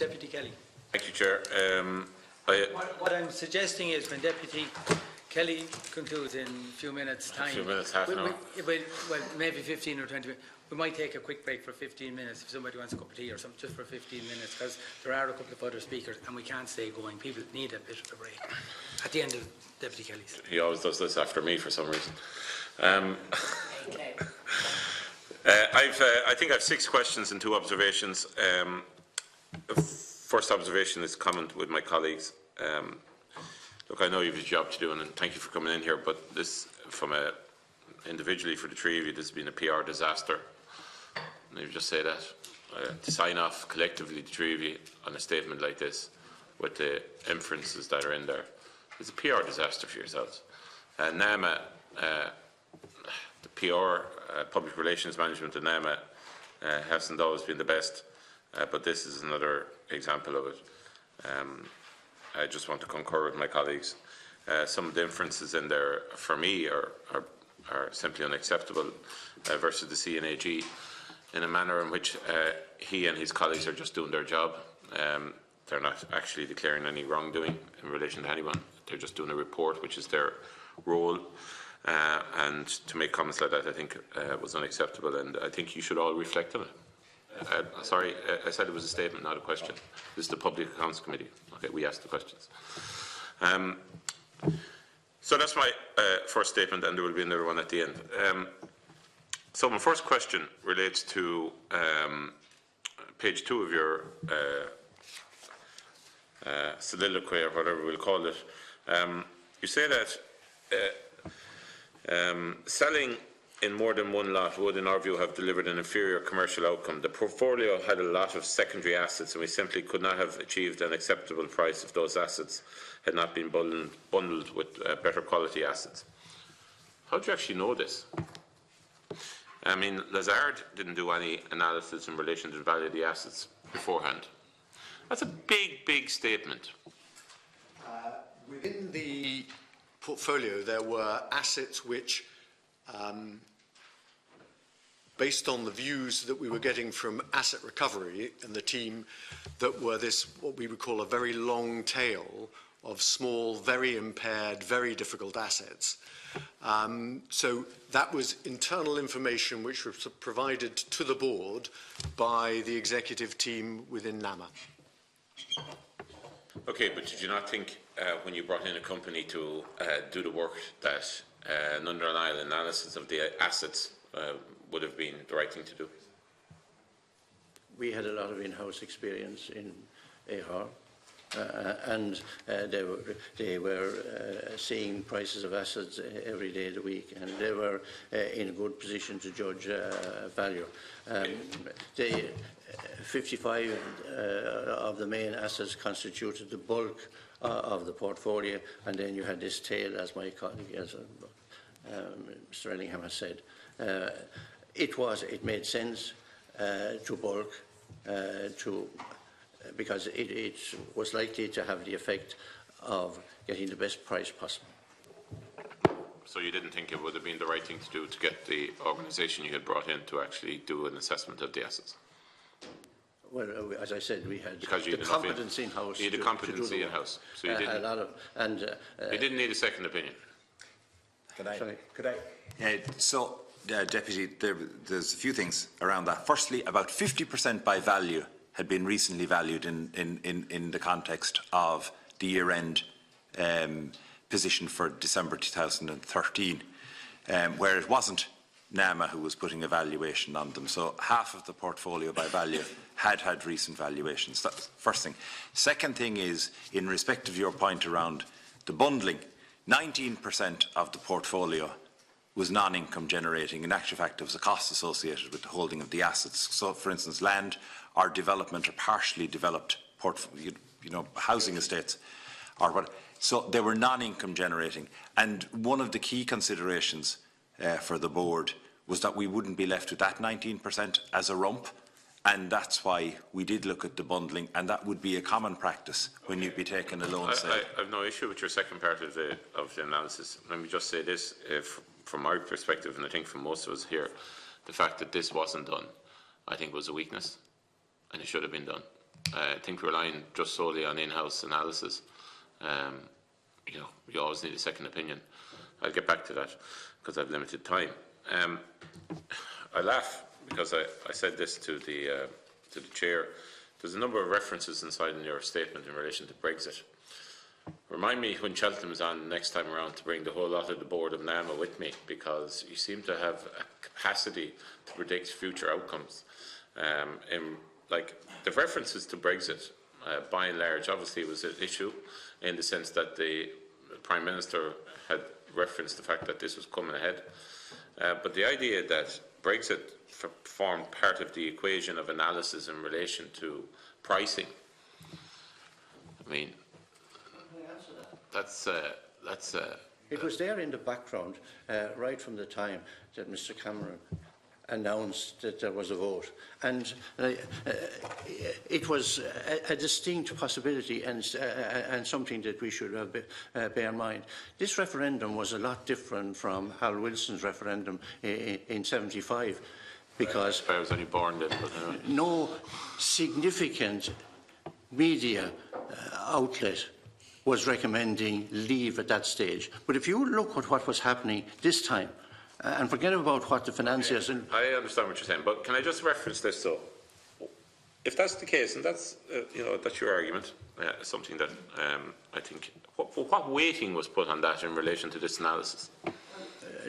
Deputy Kelly. Thank you, Chair. What I'm suggesting is when Deputy Kelly concludes in a few minutes' time, half an hour. Well, maybe 15 or 20 minutes. We might take a quick break for 15 minutes if somebody wants a cup of tea or something, just for 15 minutes, because there are a couple of other speakers and we can't stay going. People need a bit of a break at the end of Deputy Kelly's. He always does this after me for some reason. I think I have 6 questions and 2 observations. The first observation is comment with my colleagues. Look, I know you have a job to do, and thank you for coming in here, but this, individually for the 3 of you, this has been a PR disaster. Let me just say that. To sign off collectively, the 3 of you, on a statement like this, with the inferences that are in there, it's a PR disaster for yourselves. NAMA, the PR, public relations management of NAMA, hasn't always been the best, but this is another example of it. I just want to concur with my colleagues. Some of the inferences in there, for me, are simply unacceptable versus the CNAG, in a manner in which he and his colleagues are just doing their job. They're not actually declaring any wrongdoing in relation to anyone. They're just doing a report, which is their role. And to make comments like that, I think, was unacceptable, and I think you should all reflect on it. Sorry, I said it was a statement, not a question. This is the Public Accounts Committee. Okay, we asked the questions. So that's my first statement, and there will be another one at the end. So my first question relates to page 2 of your soliloquy, or whatever we'll call it. You say that selling in more than one lot would, in our view, have delivered an inferior commercial outcome. The portfolio had a lot of secondary assets, and we simply could not have achieved an acceptable price if those assets had not been bundled with better quality assets. How do you actually know this? I mean, Lazard didn't do any analysis in relation to the value of the assets beforehand. That's a big, big statement. Within the portfolio, there were assets which, based on the views that we were getting from asset recovery and the team, that were this, what we would call a very long tail of small, very impaired, very difficult assets. So that was internal information which was provided to the board by the executive team within NAMA. Okay, but did you not think when you brought in a company to do the work that an underlying analysis of the assets would have been the right thing to do? We had a lot of in-house experience in AHR. And they were seeing prices of assets every day of the week, and they were in a good position to judge value. The 55 of the main assets constituted the bulk of the portfolio, and then you had this tail, as my colleague, Mr. Ellingham has said. It made sense to bulk, because it was likely to have the effect of getting the best price possible. So you didn't think it would have been the right thing to do to get the organisation you had brought in to actually do an assessment of the assets? Well, as I said, we had because the competence in-house. You had the competency in-house. So you didn't, you didn't need a second opinion. Could I? Deputy, there's a few things around that. Firstly, about 50% by value had been recently valued in the context of the year-end position for December 2013, where it wasn't NAMA who was putting a valuation on them. So half of the portfolio by value had recent valuations. That's the first thing. Second thing is, in respect of your point around the bundling, 19% of the portfolio was non-income generating. In actual fact, there was a cost associated with the holding of the assets. So, for instance, land or development or partially developed housing estates, or what. So they were non-income generating. And one of the key considerations for the board was that we wouldn't be left with that 19% as a rump. And that's why we did look at the bundling, and that would be a common practice when you'd be taking a loan sale. I have no issue with your second part of the analysis. Let me just say this, from our perspective, and I think from most of us here, the fact that this wasn't done, I think, was a weakness, and it should have been done. I think relying just solely on in-house analysis, you know, you always need a second opinion. I'll get back to that because I've limited time. I laugh because I said this to the chair. There's a number of references inside in your statement in relation to Brexit. Remind me when Cheltenham is on next time around to bring the whole lot of the board of NAMA with me, because you seem to have a capacity to predict future outcomes. Like the references to Brexit, by and large, obviously was an issue in the sense that the Prime Minister had referenced the fact that this was coming ahead. But the idea that Brexit formed part of the equation of analysis in relation to pricing, I mean, that's It was there in the background right from the time that Mr. Cameron announced that there was a vote, and it was a distinct possibility and something that we should bear in mind. This referendum was a lot different from Hal Wilson's referendum in '75, because I was only born then, but no significant media outlet was recommending leave at that stage. But if you look at what was happening this time, and forget about what the financiers... I understand what you're saying, but can I just reference this though? If that's the case, and that's, you know, that's your argument, something that I think... What weighting was put on that in relation to this analysis?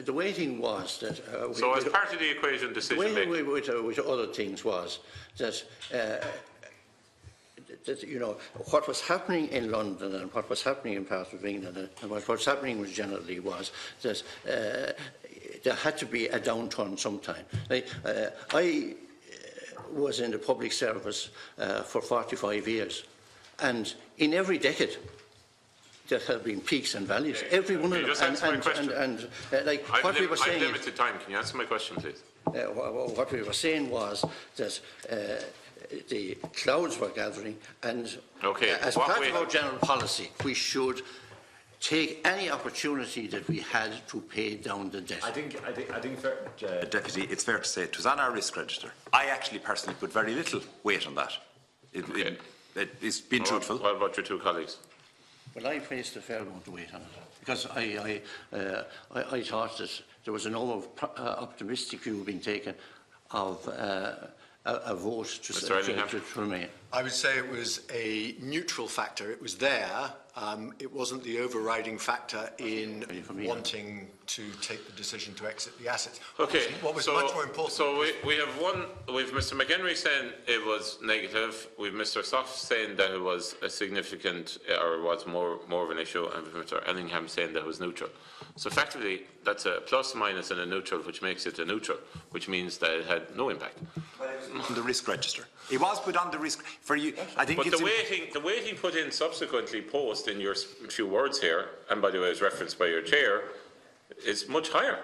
The weighting was that... so as part of the equation decision-making... The weighting with other things was that... that, you know, what was happening in London and what was happening in parts of England and what was happening generally was that there had to be a downturn sometime. I was in the public service for 45 years, and in every decade there have been peaks and valleys. Every one of them. Just answer my question. Like what we were saying. I've limited time. Can you answer my question, please? What we were saying was that the clouds were gathering, and as part of our general policy, we should take any opportunity that we had to pay down the debt. I think Deputy, it's fair to say it was on our risk register. I actually personally put very little weight on that. It's been truthful. What about your two colleagues? Well, I placed a fair amount of weight on it, because I thought that there was an optimistic view being taken of a vote to remain. I would say it was a neutral factor. It was there. It wasn't the overriding factor in wanting to take the decision to exit the assets. Okay. What was much more important? So we have Mr. McHenry saying it was negative. We've Mr. Soft saying that it was a significant, or was more of an issue, and Mr. Ellingham saying that it was neutral. So effectively, that's a plus, minus, and a neutral, which makes it a neutral, which means that it had no impact. But it was on the risk register. It was put on the risk for you. I think. But the weighting put in subsequently post in your few words here, and by the way, as referenced by your chair, is much higher.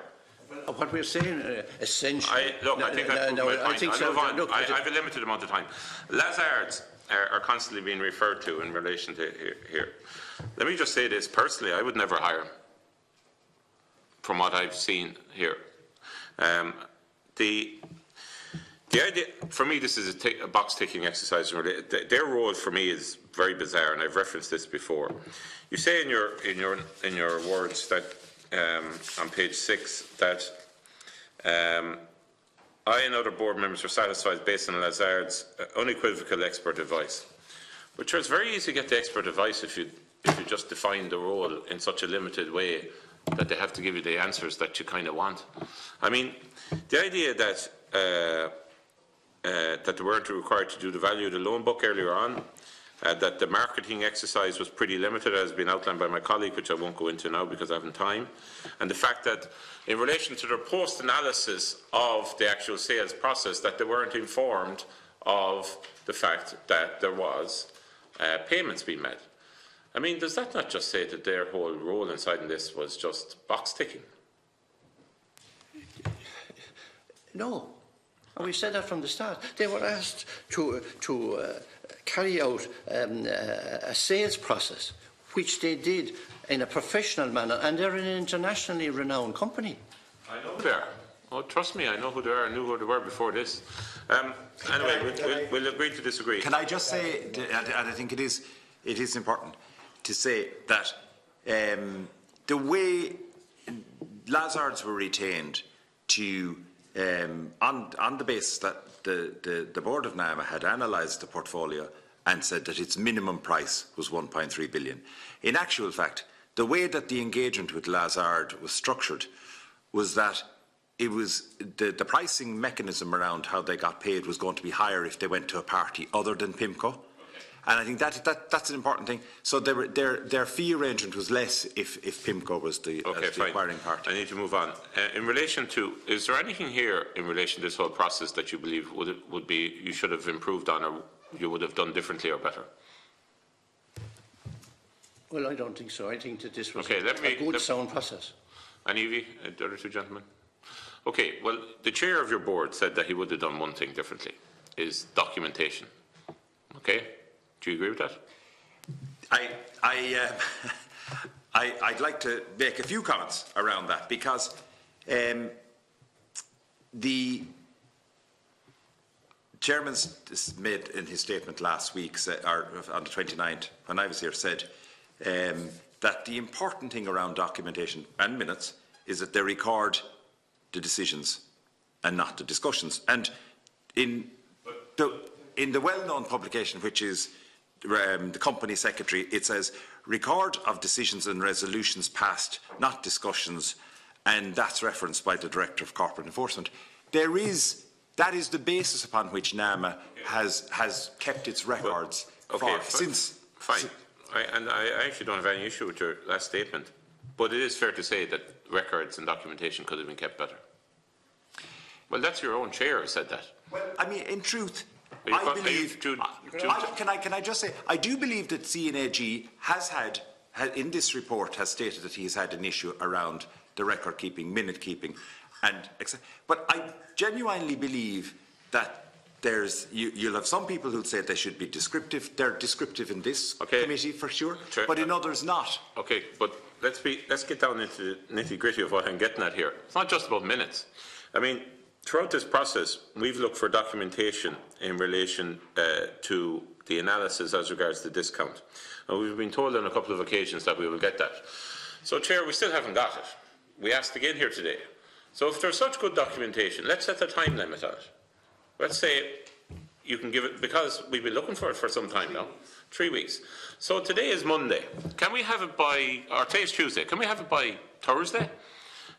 What we're saying, essentially... I think I've proved my point. I'll move on. I have a limited amount of time. Lazards are constantly being referred to in relation to here. Let me just say this. Personally, I would never hire him, from what I've seen here. The idea, for me, this is a box-ticking exercise. Their role, for me, is very bizarre, and I've referenced this before. You say in your words that on page 6 that I and other board members are satisfied based on Lazard's unequivocal expert advice. But sure, it's very easy to get the expert advice if you just define the role in such a limited way that they have to give you the answers that you kind of want. I mean, the idea that that they weren't required to do the value of the loan book earlier on, that the marketing exercise was pretty limited, as has been outlined by my colleague, which I won't go into now because I haven't time, and the fact that in relation to their post-analysis of the actual sales process, that they weren't informed of the fact that there was payments being made. I mean, does that not just say that their whole role inside in this was just box ticking? No. And we said that from the start. They were asked to carry out a sales process, which they did in a professional manner, and they're an internationally renowned company. I know who they are. Oh, trust me, I know who they are. I knew who they were before this. Anyway, we'll agree to disagree. Can I just say, and I think it is important to say that the way Lazards were retained to, on the basis that the board of NAMA had analysed the portfolio and said that its minimum price was 1.3 billion. In actual fact, the way that the engagement with Lazard was structured was that it was the pricing mechanism around how they got paid was going to be higher if they went to a party other than PIMCO. And I think that's an important thing. So their fee arrangement was less if PIMCO was the acquiring party. I need to move on. In relation to, is there anything here in relation to this whole process that you believe would be you should have improved on, or you would have done differently or better? Well, I don't think so. I think that this was a good, sound process. Any of you, the other two gentlemen? Okay, well, the chair of your board said that he would have done one thing differently, is documentation. Okay? Do you agree with that? I'd like to make a few comments around that, because the chairman made in his statement last week, or on the 29th, when I was here, said that the important thing around documentation and minutes is that they record the decisions and not the discussions. And in the well-known publication, which is the company secretary, it says record of decisions and resolutions passed, not discussions, and that's referenced by the Director of Corporate Enforcement. That is the basis upon which NAMA has kept its records since. Fine. I actually don't have any issue with your last statement, but it is fair to say that records and documentation could have been kept better. Well, that's your own chair who said that. Well, I mean, in truth, I believe. Can I just say, I do believe that CNAG has in this report has stated that he has had an issue around the record keeping, minute keeping, but I genuinely believe that you'll have some people who'll say they should be descriptive. They're descriptive in this committee for sure, but in others not. Okay, but let's get down into the nitty-gritty of what I'm getting at here. It's not just about minutes. I mean, throughout this process, we've looked for documentation in relation to the analysis as regards the discount. And we've been told on a couple of occasions that we will get that. So, Chair, we still haven't got it. We asked again here today. So if there's such good documentation, let's set a time limit on it. Let's say you can give it, because we've been looking for it for some time now, 3 weeks. So today is Monday. Can we have it by, or today is Tuesday, can we have it by Thursday?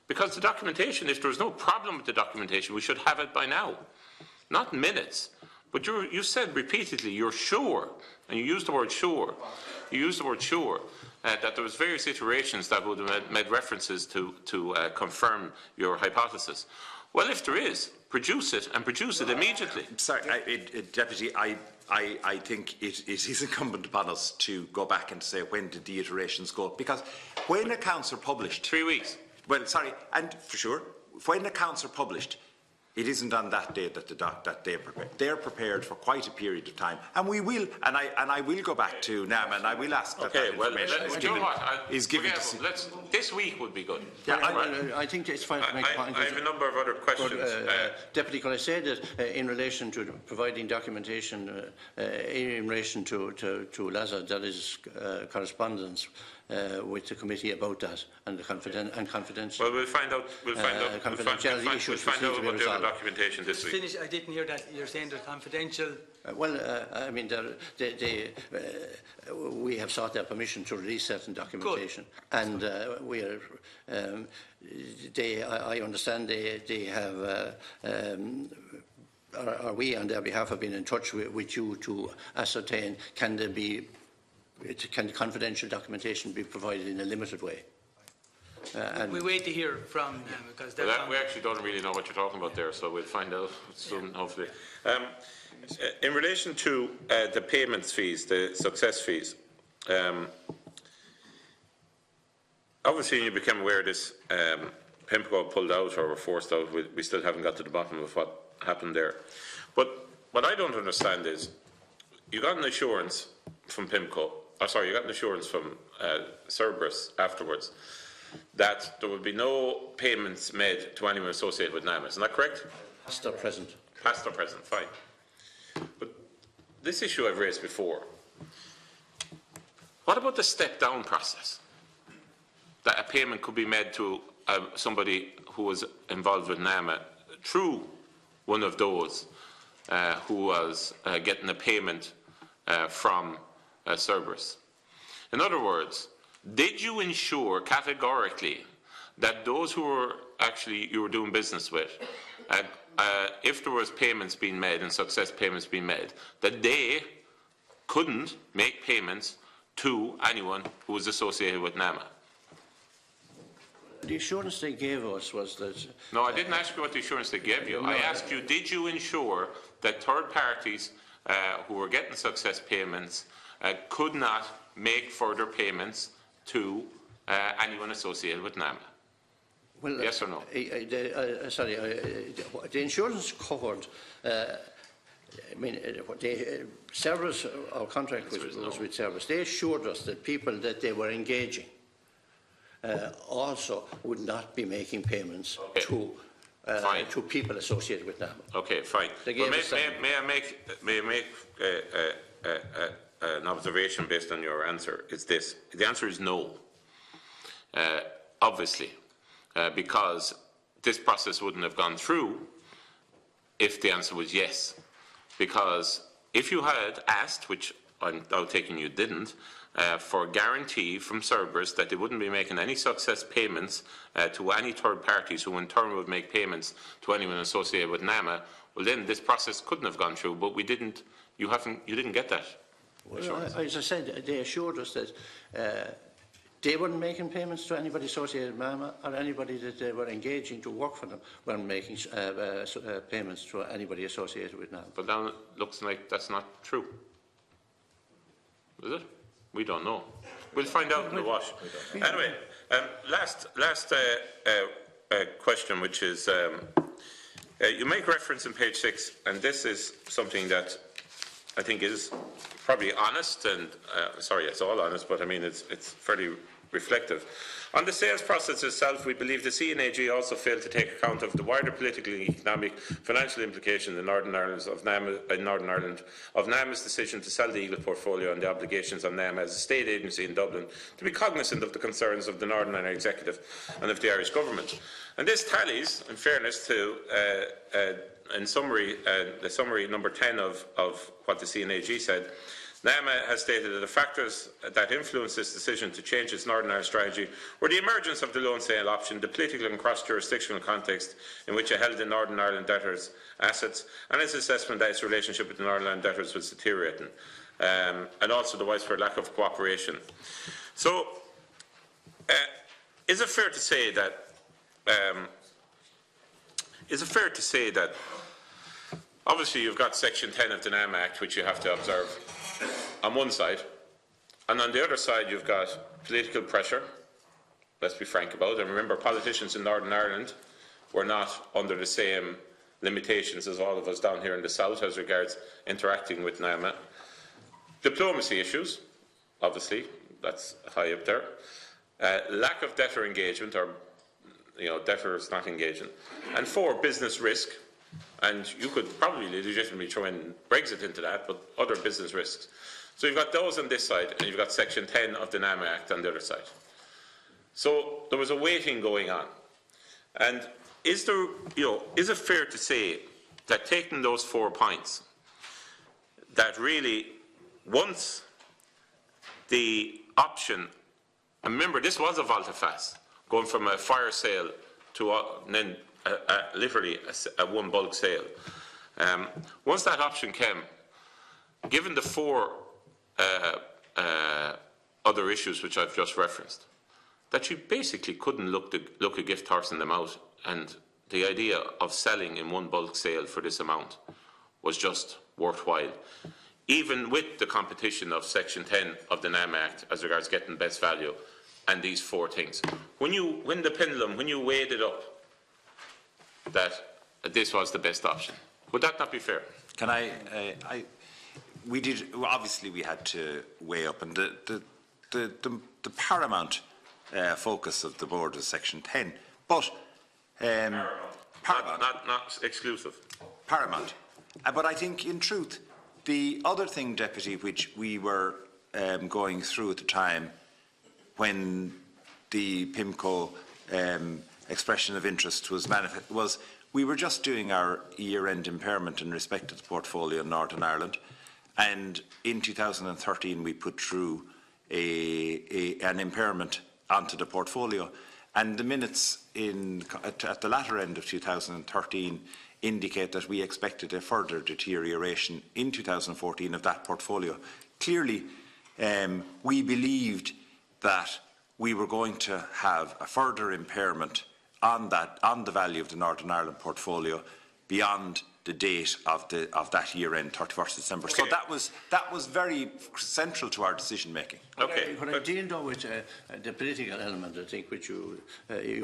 Because the documentation, if there's no problem with the documentation, we should have it by now. Not minutes. But you said repeatedly, you're sure, and you used the word sure. You used the word sure, that there was various iterations that would have made references to confirm your hypothesis. Well, if there is, produce it, and produce it immediately. Sorry, Deputy, I think it is incumbent upon us to go back and say when did the iterations go, because when accounts are published... 3 weeks. Well, sorry, and for sure, when accounts are published, it isn't on that day that they're prepared. They're prepared for quite a period of time, and we will. And I will go back to NAM, and I will ask that information is given. This week would be good. Yeah, I think it's fine to make a point. I have a number of other questions. Deputy, can I say that in relation to providing documentation in relation to Lazard, that is correspondence with the committee about that and the confidential. Well, we'll find out. We'll find out about the other documentation this week. Finish. I didn't hear that. You're saying they're confidential. I mean, we have sought their permission to release certain documentation, and we are. I understand they have. Or we, on their behalf, have been in touch with you to ascertain can confidential documentation be provided in a limited way? We wait to hear from them because we actually don't really know what you're talking about there, so we'll find out soon, hopefully. In relation to the payments fees, the success fees, obviously you became aware of this. PIMCO pulled out or were forced out. We still haven't got to the bottom of what happened there. But what I don't understand is you got an assurance from PIMCO. You got an assurance from Cerberus afterwards that there would be no payments made to anyone associated with NAMA. Isn't that correct? Still present. Past or present, fine. But this issue I've raised before. What about the step-down process? That a payment could be made to somebody who was involved with NAMA through one of those who was getting a payment from Cerberus. In other words, did you ensure categorically that those who were you were doing business with, if there was payments being made and success payments being made, that they couldn't make payments to anyone who was associated with NAMA? The assurance they gave us was that... No, I didn't ask you what the assurance they gave you. I asked you, did you ensure that third parties who were getting success payments could not make further payments to anyone associated with NAMA? Well, yes or no? The insurance covered... I mean, Cerberus, our contract was with Cerberus. They assured us that people that they were engaging also would not be making payments to people associated with NAMA. Okay, fine. Well, may I make an observation based on your answer? It's this. The answer is no. Obviously, because this process wouldn't have gone through if the answer was yes. Because if you had asked, which I'm now taking you didn't, for a guarantee from Cerberus that they wouldn't be making any success payments to any third parties who in turn would make payments to anyone associated with NAMA, well then this process couldn't have gone through, but we didn't, you didn't get that. Well, as I said, they assured us that they weren't making payments to anybody associated with NAMA or anybody that they were engaging to work for them weren't making payments to anybody associated with NAMA. But now it looks like that's not true. Is it? We don't know. We'll find out in the wash. Anyway, last question, which is, you make reference in page 6, and this is something that I think is probably honest, and sorry, it's all honest, but I mean it's fairly reflective. On the sales process itself, we believe the CNAG also failed to take account of the wider political, economic, financial implications in Northern Ireland of NAMA's decision to sell the Eagle portfolio and the obligations on NAMA as a state agency in Dublin to be cognizant of the concerns of the Northern Ireland Executive and of the Irish Government. And this tallies, in fairness, to in summary, the summary number 10 of what the CNAG said. NAMA has stated that the factors that influenced this decision to change its Northern Ireland strategy were the emergence of the loan sale option, the political and cross-jurisdictional context in which it held the Northern Ireland debtors' assets, and its assessment that its relationship with the Northern Ireland debtors was deteriorating, and also the widespread lack of cooperation. So, is it fair to say that obviously you've got Section 10 of the NAMA Act, which you have to observe on one side, and on the other side you've got political pressure, let's be frank about it. And remember, politicians in Northern Ireland were not under the same limitations as all of us down here in the south as regards interacting with NAMA. Diplomacy issues, obviously, that's high up there. Lack of debtor engagement, or debtors not engaging. And 4, business risk. And you could probably legitimately throw in Brexit into that, but other business risks. So you've got those on this side, and you've got Section 10 of the NAMA Act on the other side. So there was a weighting going on. And is it fair to say that taking those 4 points, that really once the option, and remember this was a volte-face, going from a fire sale to then literally a one bulk sale. Once that option came, given the 4 other issues which I've just referenced, that you basically couldn't look a gift horse in the mouth, and the idea of selling in one bulk sale for this amount was just worthwhile, even with the competition of Section 10 of the NAMA Act as regards getting best value and these 4 things. When you weighed it up, that this was the best option. Would that not be fair? Can we did, obviously we had to weigh up, and the paramount focus of the board was Section 10, but paramount. Not exclusive. paramount. But I think, in truth, the other thing, Deputy, which we were going through at the time when the PIMCO expression of interest was manifest, was we were just doing our year-end impairment in respect of the portfolio in Northern Ireland, and in 2013 we put through an impairment onto the portfolio, and the minutes at the latter end of 2013 indicate that we expected a further deterioration in 2014 of that portfolio. Clearly, we believed that we were going to have a further impairment on the value of the Northern Ireland portfolio beyond the date of that year end, 31st December. Okay. So that was very central to our decision making. Okay. When I deal though with the political element, I think, which you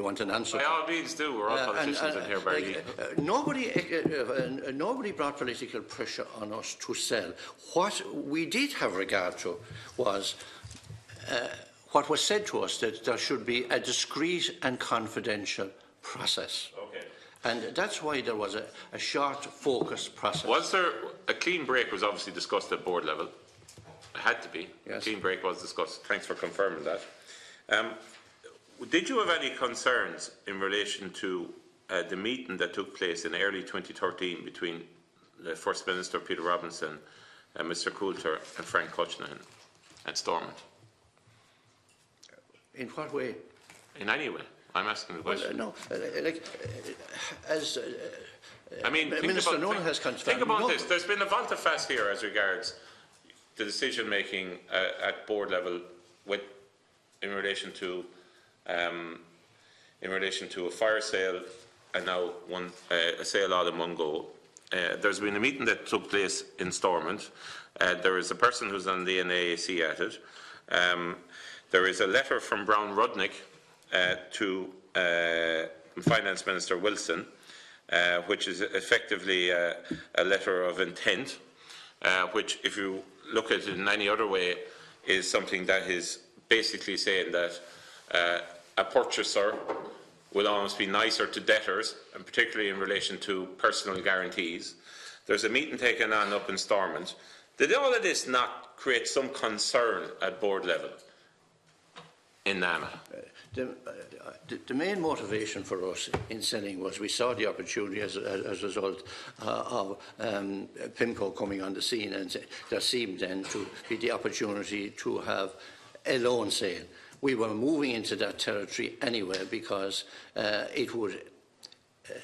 want an answer. By all means do. We're all politicians in here, Barry. Nobody brought political pressure on us to sell. What we did have regard to was what was said to us, that there should be a discreet and confidential process. Okay. And that's why there was a short, focused process. Was there a clean break? Was obviously discussed at board level. It had to be. Yes. A clean break was discussed. Thanks for confirming that. Did you have any concerns in relation to the meeting that took place in early 2013 between the First Minister Peter Robinson and Mr. Coulter and Frank Cushnan at Stormont? In what way? In any way. I'm asking the question. Well, no, as I mean, Minister Nolan has confirmed. Think about this. There's been a volte-face here as regards the decision-making at board level in relation to a fire sale and now a sale all in one go. There's been a meeting that took place in Stormont. There is a person who's on the NAAC at it. There is a letter from Brown Rudnick to Finance Minister Wilson, which is effectively a letter of intent, which, if you look at it in any other way, is something that is basically saying that a purchaser will always be nicer to debtors, and particularly in relation to personal guarantees. There's a meeting taken on up in Stormont. Did all of this not create some concern at board level in NAMA? The main motivation for us in selling was we saw the opportunity as a result of PIMCO coming on the scene, and there seemed then to be the opportunity to have a loan sale. We were moving into that territory anyway because it would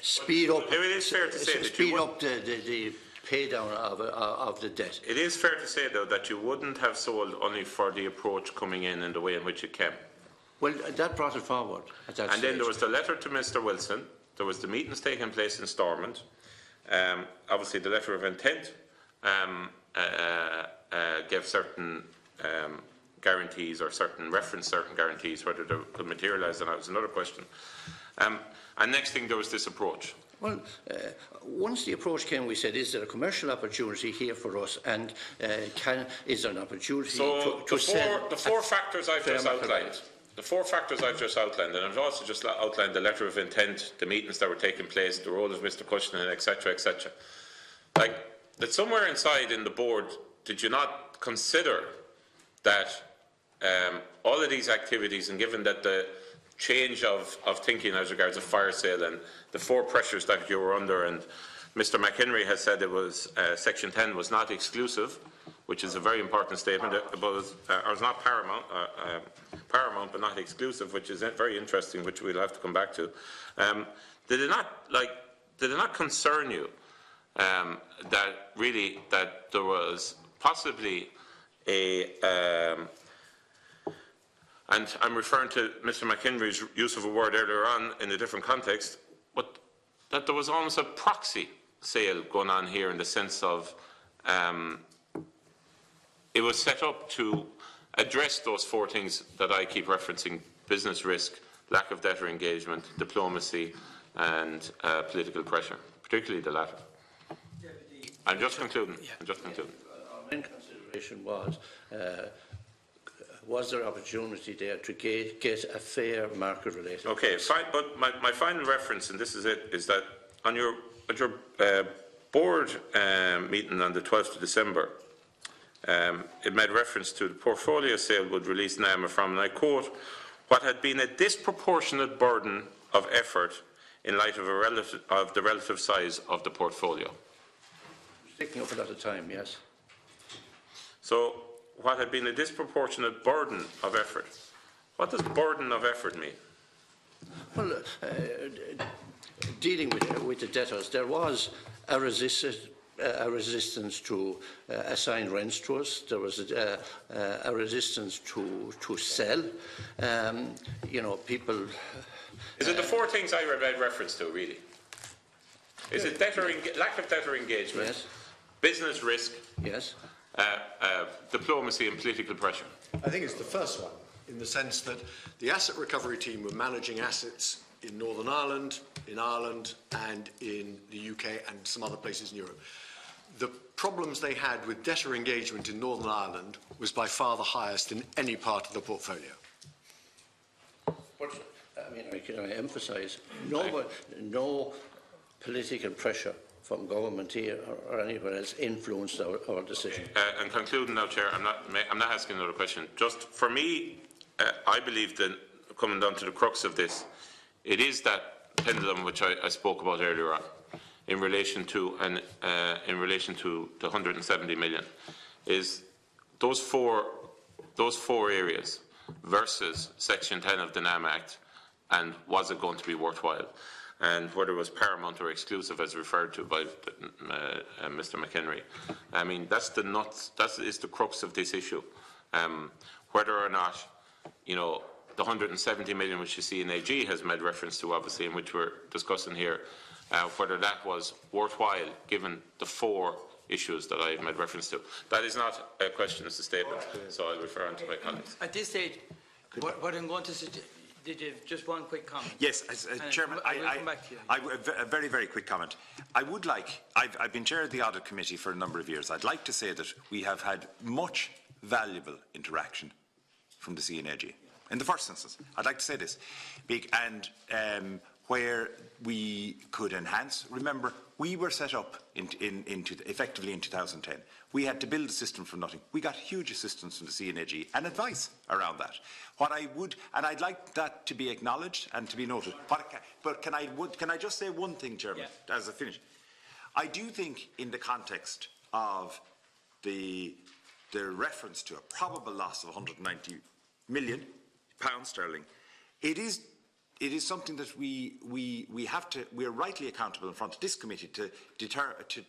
speed up. It is fair to say the pay down of the debt. It is fair to say, though, that you wouldn't have sold only for the approach coming in the way in which it came. Well, that brought it forward at that And stage. then there was the letter to Mr. Wilson. There was the meetings taking place in Stormont. Obviously, the letter of intent gave certain guarantees or reference certain guarantees. Whether they could materialise or not is another question. And next thing, there was this approach. Well, once the approach came, we said, is there a commercial opportunity here for us, and is there an opportunity to sell? The four factors I've just outlined. The four factors I've just outlined, and I've also just outlined the letter of intent, the meetings that were taking place, the role of Mr. Cushnan, etc., etc. Like, that somewhere inside in the board, did you not consider that all of these activities, and given that the change of thinking as regards a fire sale and the four pressures that you were under, and Mr. McHenry has said it was Section 10 was not exclusive, which is a very important statement, but it's not paramount, paramount but not exclusive, which is very interesting, which we'll have to come back to. Did it not concern you that there was possibly and I'm referring to Mr. McHenry's use of a word earlier on in a different context, but that there was almost a proxy sale going on here, in the sense of it was set up to address those four things that I keep referencing: business risk, lack of debtor engagement, diplomacy, and political pressure, particularly the latter. I'm just concluding. Our main consideration was there opportunity there to get a fair market-related? Okay, fine. But my final reference, and this is it, is that on your board meeting on the 12th of December, it made reference to the portfolio sale would release NAMA from, and I quote, what had been a disproportionate burden of effort in light of, the relative size of the portfolio. Taking up a lot of time, yes. So, what had been a disproportionate burden of effort. What does burden of effort mean? Well, dealing with the debtors, there was a resistance to assign rents to us. There was a resistance to sell. You know, people. Is it the four things I made reference to, really? Is it lack of debtor engagement? Yes. Business risk? Yes. Diplomacy and political pressure? I think it's the first one, in the sense that the asset recovery team were managing assets in Northern Ireland, and in the UK and some other places in Europe. The problems they had with debtor engagement in Northern Ireland was by far the highest in any part of the portfolio. But, I mean, I can emphasise, no political pressure from government here or anywhere else influenced our decision. And concluding now, Chair, I'm not asking another question. Just for me, I believe that coming down to the crux of this, it is that pendulum which I spoke about earlier on, in relation to the 170 million, is those four areas versus Section 10 of the NAM Act, and was it going to be worthwhile? And whether it was paramount or exclusive, as referred to by Mr. McHenry. I mean, that is the crux of this issue. Whether or not, you know, the 170 million which the CNAG has made reference to, obviously, and which we're discussing here, whether that was worthwhile given the four issues that I've made reference to. That is not a question, it's a statement, so I'll refer on to my colleagues. At this stage, what I'm going to suggest, did you just one quick comment? Yes, Chairman, a very, very quick comment. I would like, I've been chair of the Audit Committee for a number of years. I'd like to say that we have had much valuable interaction from the CNAG. In the first instance, I'd like to say this, and where we could enhance. Remember, we were set up effectively in 2010. We had to build a system from nothing. We got huge assistance from the CNAG and advice around that. What I would, and I'd like that to be acknowledged and to be noted. But can I just say one thing, Chairman, as I finish? I do think, in the context of the reference to a probable loss of 190 million pounds sterling, it is something that we are rightly accountable in front of this committee to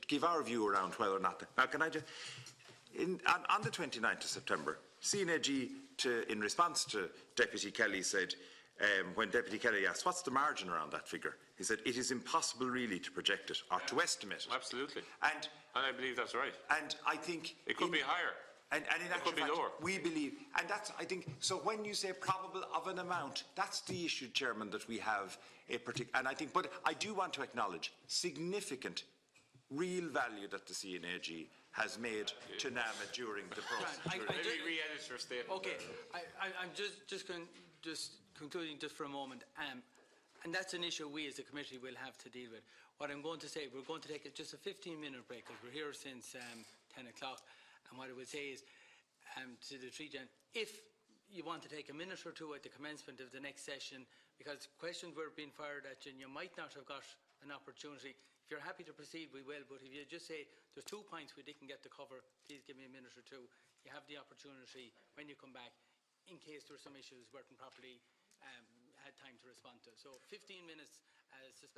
give our view around whether or not. Now, can I just, on the 29th of September, CNAG, in response to Deputy Kelly, said, when Deputy Kelly asked, what's the margin around that figure? He said, it is impossible really to project it or to estimate it. Absolutely. And I believe that's right. And I think it could be higher. And in actual fact, we believe, and that's, I think, so when you say probable of an amount, that's the issue, Chairman, that we have a particular, and I think, but I do want to acknowledge significant real value that the CNAG has made to NAMA during the process. Maybe re-edit your statement. Okay, I'm just concluding just for a moment, and that's an issue we as a committee will have to deal with. What I'm going to say, we're going to take just a 15-minute break because we're here since 10 o'clock. And what I would say is to the three gentlemen, if you want to take a minute or two at the commencement of the next session, because questions were being fired at you and you might not have got an opportunity. If you're happy to proceed, we will, but if you just say there's 2 points we didn't get to cover, please give me a minute or two. You have the opportunity when you come back, in case there were some issues weren't properly had time to respond to. So 15 minutes suspended.